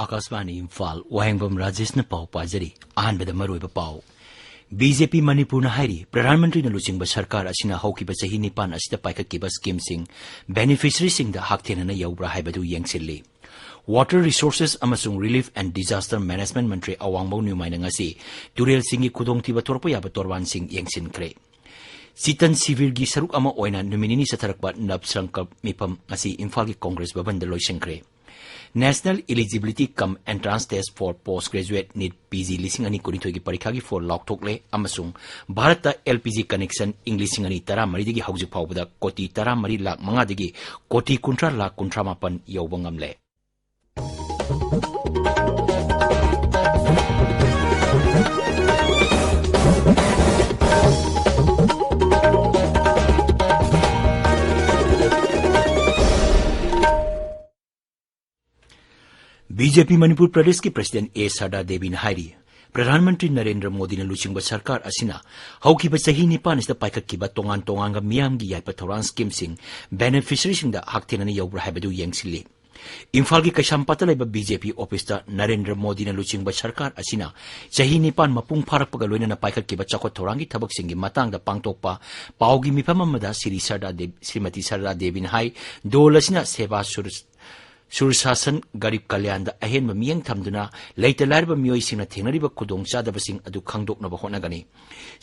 आकाशवाणी इम्फाल वाहेंगबम राजेश न पाव पाजरी आहनबद मरोइबा पाव बीजेपी मणिपुर न हाइरी प्रधानमंत्री न लुचिंग सरकार असिना हौकिबा चही निपान असिदा पाइखकिबा स्कीम सिंग बेनिफिशियरी सिंग द हाक्थेना यौब्रा हाइबदु येंगसिल्ली वाटर रिसोर्सेस अमसुंग रिलीफ एंड डिजास्टर मैनेजमेंट मंत्री अवांगबो न्यूमाइना ngasi तुरेल सिंगी खुदोंथिबा तोरपा याबा तोरवान सिंग येंगसिनख्रे सितन सिविर की सरुक अमा ओइना नुमिनिनी सथरकबा नबसंक मिफम ngasi इम्फाल की कांग्रेस भवन the लोइसिंख्रे National Eligibility Cum Entrance Test for Postgraduate NEET PG lising ani kunithoi ki parikha gi for laukthokle amasung Bharat LPG connection English ani tara mari digi haujik phawbada koti tara mari lakh manga digi koti kuntra lakh kuntra mapan yauba ngamle BJP Manipur Pradesh की president ए सरदा देवी ने हाइरी प्रधानमंत्री नरेंद्र मोदी ने लुचिंग सरकार असिना हौकिब चही निपान इस पाइखकिब तोंगान तोंगांग मियाम की याइप थौरान स्कीम सिंग बेनिफिशियरी सिंग द हाक्थेना यौब्रा हाइबदु येंगसिल्ली इम्फाल की कैशामपाता लेब बीजेपी ऑफिस नरेंद्र मोदी ने लुचिंग सरकार असिना चही निपान मपुंग फारकपग लोइना पाइखकिब चौखट थौरांगी थबक सिंगी मतांग द पांगतोकपा पाउगी मिफम अमदा श्रीमती सरदा देवी ने हाई दोल असिना सेवा सुरशासन गरीब कल्याण द अहेन मियंग थमदुना लेट लाइब मियोई सिंग थेंगरिब खुदोंग चादब सिंग अदु खंगदोकनब होनगनी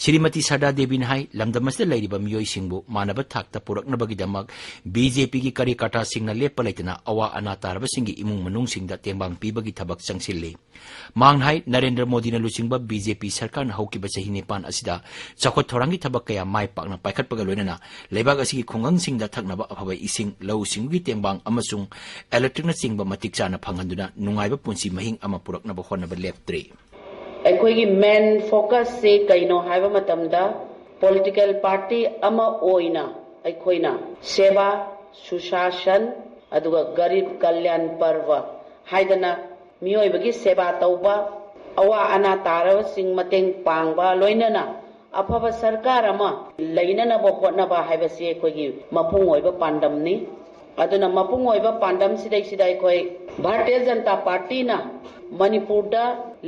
श्रीमती सरदा देवी ने हाई लमदमसद लेरिब मियोई सिंगबु मानब थाकता पुरकनबगिदमक बीजेपी की कार्यकर्ता सिंगना लेप लेतना अवा अना तारब सिंगी इमुंग मनुंग सिंग द तेंबांग पीबगी थबक चंगसिल्ली मांग हाई नरेंद्र मोदी ने लुचिंग बीजेपी सरकार हौकिब चही निपान असिदा चौखट थौरांगी थबक कया माय पाकना पाइखटपग लोइना लेबाग असिगी खुंगंग सिंग द थकनब अफब इसिंग लौ सिंगगी तेंबांग अमसुंग इलेक्ट्रिक चिंब मतिक चाना फंगंदुना नुंगाइबा पुंसी महिंग अमा पुरकनब होनब लेप्त्रे अखोगी मेन फोकस से कइनो हाइबा मतमदा पॉलिटिकल पार्टी अमा ओइना अखोइना सेवा सुशासन अदुगा गरीब कल्याण पर्व हाइदना मियोइबगी सेवा तौबा अवा अना तारब सिंग मतेंग पांगबा लोइनना अफब सरकार अमा लैननब होनबा हाइबसे अखोगी मपुंग ओइबा पांडमनी अदुना मपुंग ओइबा पांडम सिदै कोई भारतीय जनता पार्टी ना मणिपुर दा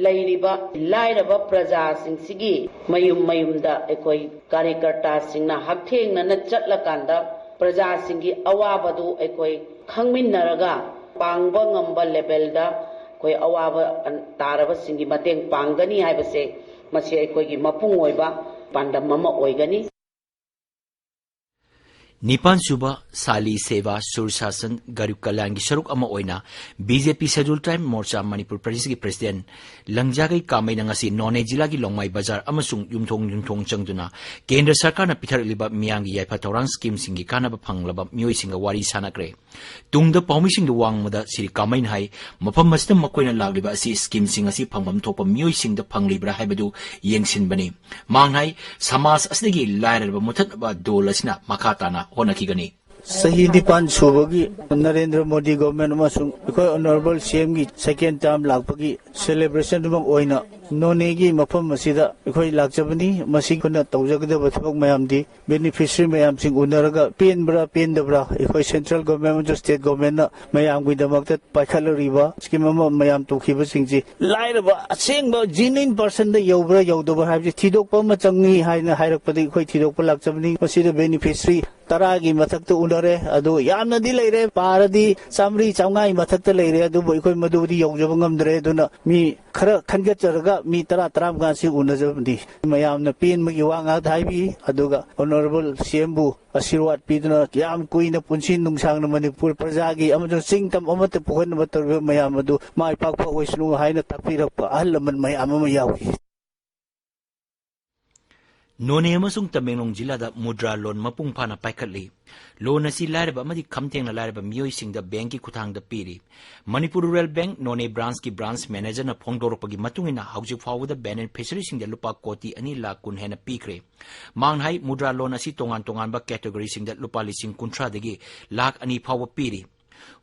लैरिबा लाइरबा प्रजा सिंग सिगी मयुम दा कोई कार्यकर्ता सिंग ना हकथेंग ना चटलकांदा प्रजा सिंगी अवाबदु कोई खंगमिनरगा पांगबा ngamba लेवल दा कोई अवाब तारबा सिंगी मतेंग पांगनी हाइबसे मसे कोई मपुंग ओइबा पांडम ममा ओइगनी निपान सुबा साली सेवा सुरशासन गरीब कल्याण की सरुक अमा ओइना बीजेपी शेड्यूल ट्राइब मोर्चा मणिपुर प्रदेश की प्रेसिडेंट लंगजागई कामैना ngasi नोने जिला की लोंगमाई बाजार अमसुंग युमथोंग चंगदुना केंद्र सरकार पिथरलिबा मियांगी याइफा थौरान स्कीम सिंगी कानब फंगलबा मियोई सिंगा वारी सानाक्रे तुंगद पाउमी सिंग वांगमदा श्री कामैन हाई मफम मस्त मकोइना लागलिबा असि स्कीम सिंग असि फंगबम थोप मियोई सिंग द फंगलिब्रा हाइबदु येंगसिनबनी मांगनाई समाज असदगी लायरबा मुथतबा दोलसना मखाताना होनखिगनी सही निपान सुबगी Narendra Modi government honourable CM की सेकेंड टर्म लापगी सेलिब्रेशन नोने की मफम लाचबनी तौजगदब थबक मयामदी बेनिफिशियरी मयाम सिंग उनरगा पेनब्रा पेनदब्रा सेंट्रल गवर्नमेंट स्टेट गवर्नमेंट मयाम की पाइखलरिबा स्कीम मयाम तोखिब सिंगजी लाइरबा असेंग जिनिन पर्सन द यौब्रा यौदब हाइबजे थिदोकपा म चंगी हाइना हाइरकपदि खoi थिदोकपा लाचबनी मसिद बेनिफिशियरी तरागी मथक्ता उनरे अदु यामनदी लेरे पारदी चामरी चांगाई मथक्ता लेरे अदु बखoi मदुदी यौजब ngamdre aduna mi khara khangacharaga mi tara gansi unajabdi mayamna pen magi wanga thaibi aduga honorable CM bu आशीर्वाद पीदना याम कुइना पुंसी नुंगसांगना मणिपुर प्रजागी अमजो सिंगतम अमते पुखन बतर मयाम अदु माय पाक फवैसनु हाइना तापिरप अहल लमन मयाम म यावी नोने अमसुंग तमेंगलोंग जिला मुद्रा लोन मपुंग फाना पाइखटली लोन असी लाइरब अमदि खमथेंगना लाइरब मियोई सिंगदा बैंक की खुथांगदा पीरी मणिपुर रूरल बैंक नोने ब्रांच की ब्रांच मैनेजर न फोंगदोरपगी मतुंगिना हाउजिक फावदा बेनिफिशियरी सिंगदा लुपा कोटी 2 लाख कुन हेना पीखरे मांगहाई मुद्रा लोन असी तोंगान बा कैटेगरी सिंगदा लुपा लिसिंग 30 दगी लाख 2 फाव पीरी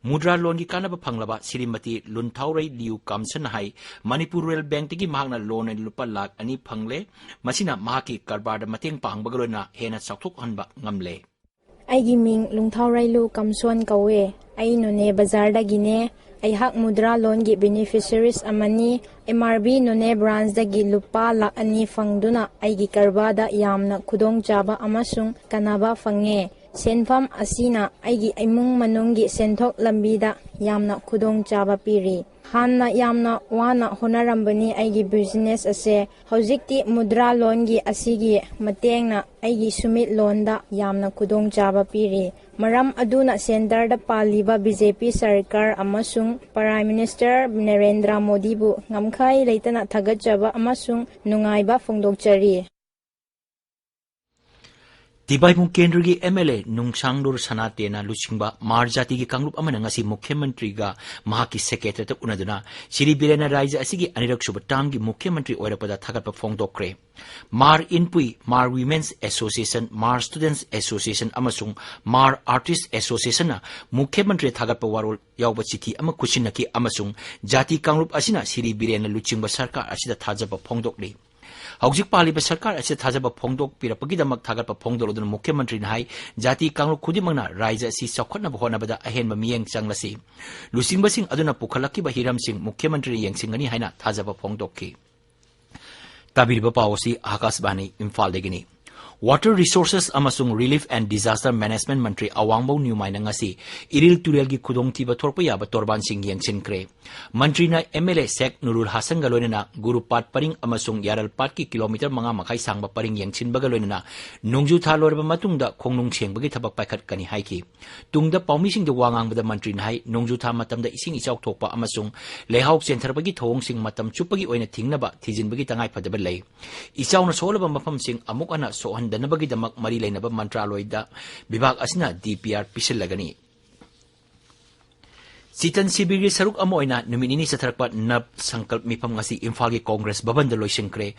Mudra loan ki kanaba phanglaba Sirimati Luntaurai Liu Kamsan hai Manipur Rural Bank tiki mahakna loan ay lupa lak ani phangle masina mahaki karbada mateng pangbagalona hena sakthok hanba ngamle. Aigi ming Luntaurai Liu Kamson kawe ay nune bazar da gine ay hak mudra loan gi beneficiaries amani MRB nune branch da gi lupa lak ani phangduna aigi karbada yamna khudong chaba amasung kanaba phange. Senfam asina aigi imung manunggi senthok lambida yamna khudong chaba piri. Hanna yamna wana honarambani aigi business ase hojikti mudra loan gi asigi matengna aigi sumit loan da yamna khudong chaba piri. Maram aduna center da paliba BJP sarkar amasung Prime Minister Narendra Modi bu ngamkhai leitana thagachaba amasung nungaiba phongdokchari. Tibay mong kendro gi MLA nung sanglur sanate na luchingba marjati gi kangrup amana ngasi Mukhyamantri ga mahaki secretary ta unaduna Siri Birena Raija asigi anirak subatam gi Mukhyamantri oirapada thagatpa phongdokre. Mar Inpui, Mar Women's Association, Mar Students Association amasung Mar Artists Association na Mukhyamantri thagatpa warol yawba chithi ama kuchinaki amasung jati kangrup asina Siri Birena luchingba sarkar asida thajaba phongdokli. Haujik paliba sarkar asida thajaba phongdok pirapagidamak thagatpa phongdoloduna Mukhyamantri nahai jati kangrup khudimangna raija si sakhotnaba honabada ahenba miyeng changlasi lusingbasing aduna pukhalakiba hiramsing Mukhyamantri yengsingani haina thajaba phongdokki. Tabiriba pawasi Akashbani Imphal degini. Water Resources amasung Relief and Disaster Management Mantri Wahengbam Nyumaina ngasi iril turel gi khudongtiba thorpa yaba torban sing yengsinkre. Mantri na MLA Sek Nurul Hasan galonena Gurupat paring amasung Yaralpat ki kilometer manga makai sangba paring yengsin bagalonena nongju thalorba matungda khongnung sengbagi thabak paikhat kani haiki. Tungda paumising de wangang bada mantri nai nongju tha matamda ising ichau thokpa amasung lehauk centerbagi thong sing matam chupagi oina thingnaba thijinbagi tangai phadaba lei. Ichau na solaba mafam sing amuk ana sohan danabagi damak mari lainaba mantraloida bibag asina DPR pisilagani. Sitan Sibiri saruk amoina numinini sa tharakpa nab sangkalp mipam ngasi Imphal gi Congress babanda loisengkre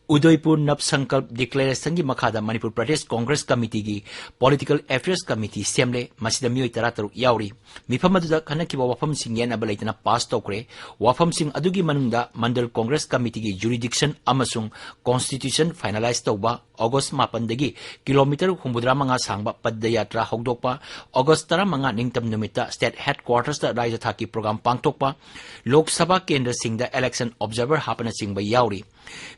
Udaipur nab sangkalp declaration gi makhada Manipur Pradesh Congress Committee gi Political Affairs Committee semle masida mioi tarataruk yauri mipam aduda kanakiba wafam sing yen abalaitana pass tokre wafam sing adugi manungda Mandal Congress Committee gi jurisdiction amasung constitution finalize tawba August 8 dagi kilometer humbudra manga sangba padayatra hogdokpa August 10 manga ningtam numita state headquarters da raija thaki program pangtokpa Lok Sabha Kendra Singda election observer hapana singba yauri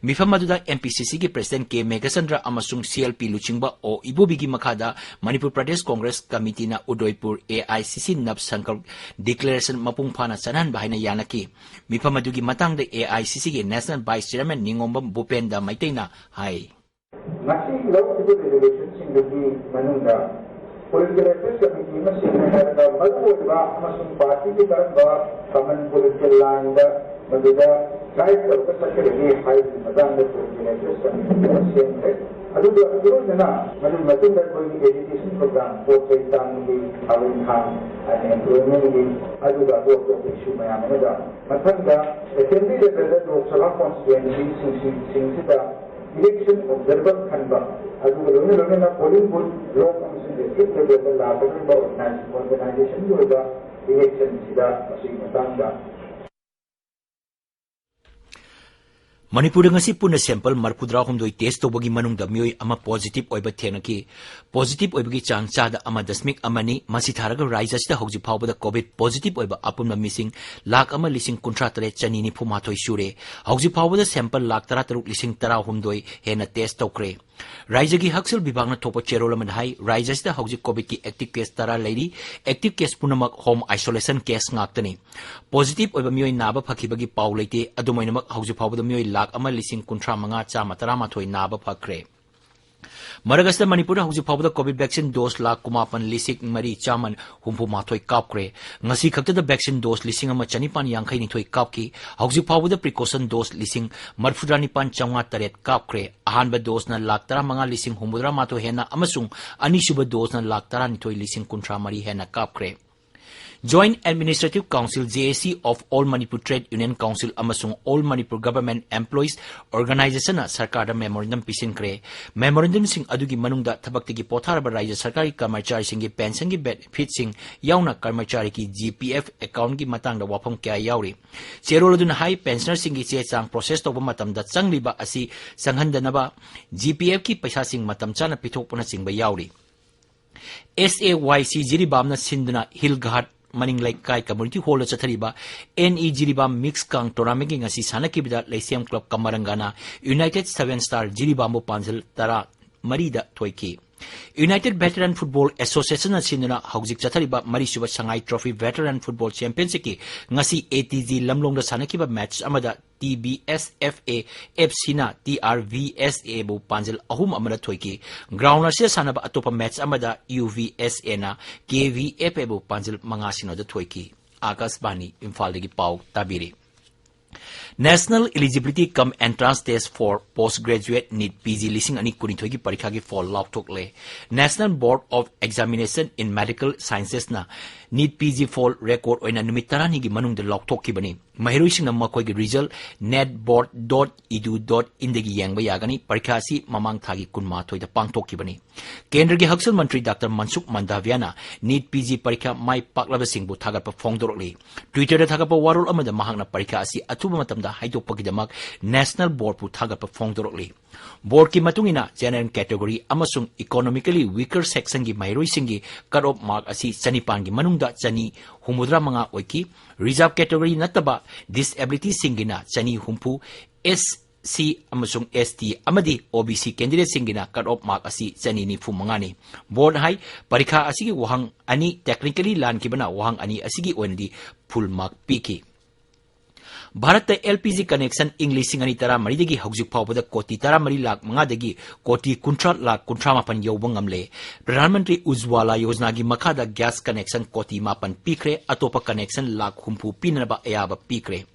mifam aduda MPCC gi president K Megasandra amasung CLP luchingba o ibobigi makhada Manipur Pradesh Congress Committee na Udaipur AICC nab sangkalp declaration mapung phana chanan bahina yanaki mifam adugi matangda AICC gi National Vice Chairman Ningombam Bupenda Maitaina hai Nasi law itu resolution singgi manungga political affairs committee masing ada maluwa masing parti di dalam common political line da maduda guide ke secretary high madam the political affairs committee masing adu na madum matung da koi education program for tang di awin ham and employment di adu da ko issue maya da matanga assembly level Lok Sabha constituency sing election observer Khanba. As we learn na polling booth law commission district level level organization जो है election सीधा machine Matanga. Manipur ngasi puna sample marpudra humdoi test tobagi manungda mioi ama positive oiba thenaki positive oibagi chang chada ama dasmik amani masi tharaga raija sida hauji phawbada covid positive oiba apumna missing lakh ama lising kuntra tare chanini phumathoi sure hauji phawbada sample lakh tara taruk lising tara humdoi hena test tokre raija gi haksel bibangna thopa cherol man hai raija sida hauji covid ki active case tara leiri active case punamak home isolation case ngaktani positive oiba mioi naba phakibagi paw leite adumainamak hauji phawbada mioi lakh ama lising kuntra manga chama tarama thoi naba phakre Maragasta Manipur hauji phawbada covid vaccine dose lakh kumapan lising mari chaman humpu mathoi kapkre ngasi khakta da vaccine dose lising ama chanipan yangkhai ni thoi kapki hauji phawbada precaution dose lising marfudrani pan changa taret kapkre ahanba dose na lakh tara manga lising humudra matho hena amasung ani suba dose na lakh tara ni thoi lising kuntra mari hena kapkre Joint Administrative Council JAC of All Manipur Trade Union Council amasung All Manipur Government Employees Organization na sarkar da memorandum pisinkre. Memorandum sing adugi manungda thabaktigi potharaba rajya sarkari karmachari singi pension gi benefit sing yauna karmachari ki GPF account gi matangda wafam kya yauri. Cherol aduna high pensioner singi che chang process to matam da changliba asi sanghandanaba GPF ki paisa sing matam chana pithokpuna singba yauri. SAYC Jiribam na sinduna Hillghat Maning Laikai Community Hall Chathariba NE Jiribam Mix Kang Tournament ngasi sanakibida Lyceum Club Kamarangana United 7 Star Jiribam Panjal Tara Marida Toiki United Veteran Football Association na sinuna Hauzik Chathariba Marisuba Shanghai Trophy Veteran Football Championship ki ngasi ATG Lamlong da sanakiba match amada TBSFA FC na TRVSA bu Panjal ahum amada thoiki ground na sanaba atopa match amada UVSA na KVFA bu Panjal mangasino da thoiki Akasbani Imphal dagi pau tabiri National Eligibility Cum Entrance Test for Postgraduate NEET PG lising ani kunithogi parikha gi fall laukthokle National Board of Examination in Medical Sciences na NEET PG fall record oina numit tarani gi manungda laukthokibani mahiruising na makoi gi result netboard.edu.in dagi yangba yagani parikha si mamang thagi kunma thoida pangthokibani Kendra gi Haksal Mantri Dr. Mansukh Mandaviana NEET PG parikha mai paklaba singbu thagatpa phongdorokli Twitter da thagapa warul amada mahangna parikha si atuba matamda haidokpagidamak National Board pu thagatpa phongdorokli Board ki matungina general category amasung economically weaker section gi mahiruising gi cut off mark asi chanipan gi manungda chani humudra manga oiki reserve category nataba disability singina chani humpu SC amasung ST amadi OBC candidate singina cut off mark asi chani ni fu mangani board hai parikha asigi wahang ani technically lan kibana wahang ani asigi ondi full mark piki Bharat LPG connection English singani tara mari dagi haujuk phawbada koti tara mari lakh manga dagi koti kuntra lakh kuntra mapan yobungamle Pradhan Mantri Ujwala Yojana gi makhada gas connection koti mapan pikre atopa connection lakh humpu pinaba ayaba pikre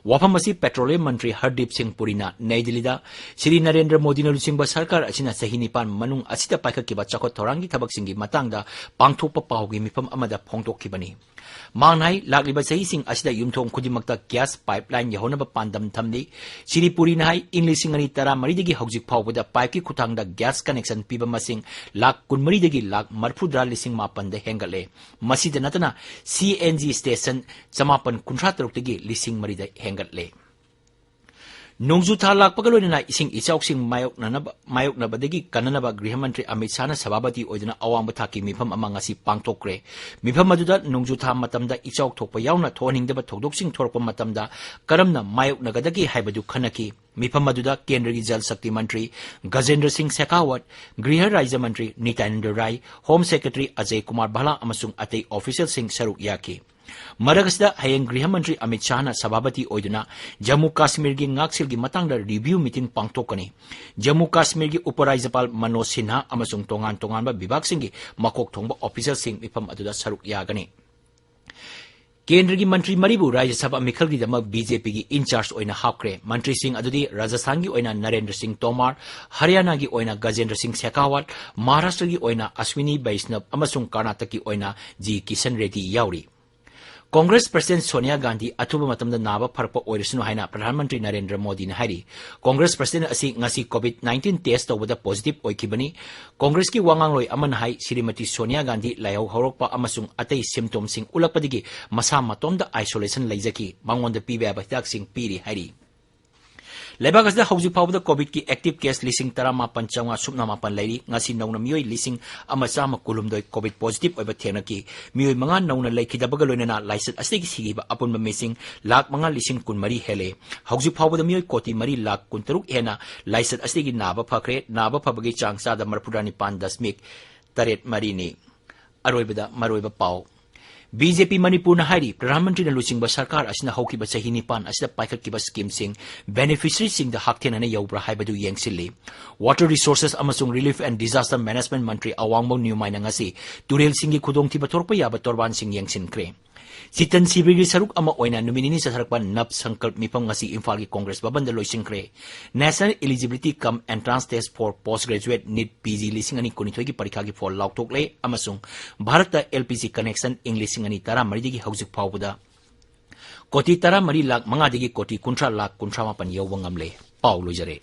Wafamasi Petroleum Mantri Hardip Singh Purina Naidilida Shri Narendra Modi na lusingba sarkar asina sahinipan manung asita paikhakiba chakot thorangi thabak singi matangda pangthokpa pawgi mifam amada phongdokkibani Mangnai lakliba sahi sing asida yumthong khudimakta gas pipeline yahonaba pandam thamni Shri Purina hai English singani tara maridagi haujik phawbada pipe ki khuthangda gas connection piba masing lakh kunmari dagi lakh marfudra lising mapanda hengale masida natana CNG station chamapan kunthra taruk dagi lising marida hengatle Nongju tha lakpagaloina ising ichauksing mayoknabadagi kananaba Griha Mantri Amit Shah na sababati oidana awangba thaki mifam amang asi pangthokre mifam aduda nongju tha matamda ichauk thokpa yauna thoningdaba thokdoksing thorpa matamda karamna mayoknagadagi haibadu khanaki mifam aduda Kendra gi Jal Shakti Mantri Gajendra Singh Shekhawat Griha Rajya Mantri Nityananda Rai Home Secretary Ajay Kumar Bhala amasung atei official sing saruk yaki Maragasda hayang Griha Mantri Amit Shah na sababati oiduna Jammu Kashmir gi ngaksil gi matangda review meeting pangtokani Jammu Kashmir gi Uparajyapal Manoj Sinha amasung tongan ba bibak singi makok thongba official sing mifam aduda saruk yagani Kendra gi Mantri Maribu Rajya Sabha Mikhal gi dama BJP gi in charge oina hapkre Mantri Singh adudi Rajasthan gi oina Narendra Singh Tomar Haryana gi oina Gajendra Singh Shekhawat Maharashtra gi oina Ashwini Vaishnav amasung Karnataka gi oina G Kishan Reddy yauri Congress President Sonia Gandhi atuba matamda naba pharpa oirisunu haina Pradhan Mantri Narendra Modi na hari Congress President asi ngasi COVID-19 test tawada positive oikibani Congress ki wangangloi aman hai Shrimati Sonia Gandhi layau horokpa amasung atei symptom sing ulakpadigi masa matomda isolation laijaki mangonda pibe ba hidak sing piri hari Lebagasda haujuk phawbada COVID ki active case lising tarama panchanga supna mapan lairi ngasi nauna mioi lising amachama kulumdoi COVID positive oiba thenaki mioi manga nauna laikhidabaga loinana license asigi sigiba apunba missing lakh manga lising kunmari hele haujuk phawbada mioi koti mari lakh kuntaruk hena license asigi naba phakre naba phabagi changsa da marpudani pan dasmik taret marini aroibada maroiba pau BJP Manipur na hari Pradhan Mantri na lusingba sarkar asina haukiba sahini pan asida paikhakiba scheme sing beneficiary sing da hakthena na yaubra haibadu yengsilli Water Resources amasung Relief and Disaster Management Mantri Wahengbam Rajesh ngasi turel singi khudongthiba thorpa yaba torban sing yengsinkre Sitan Sibigi Saruk Ama Oina Numinini Sarakpan Nap Sankalp Mipam Ngasi Imphal ki Congress Baban Daloy Singkre National Eligibility Cum Entrance Test for Postgraduate NEET PG Lisingani Kunitoi ki Parikha ki for Lautok Le Amasung Bharata LPG Connection English Singani Tara Maridi ki Hausik Pauda Koti Tara Mari Lak Mangadigi Koti Kuntra Lak Kuntra Mapan Yawangam Le Paulo Jare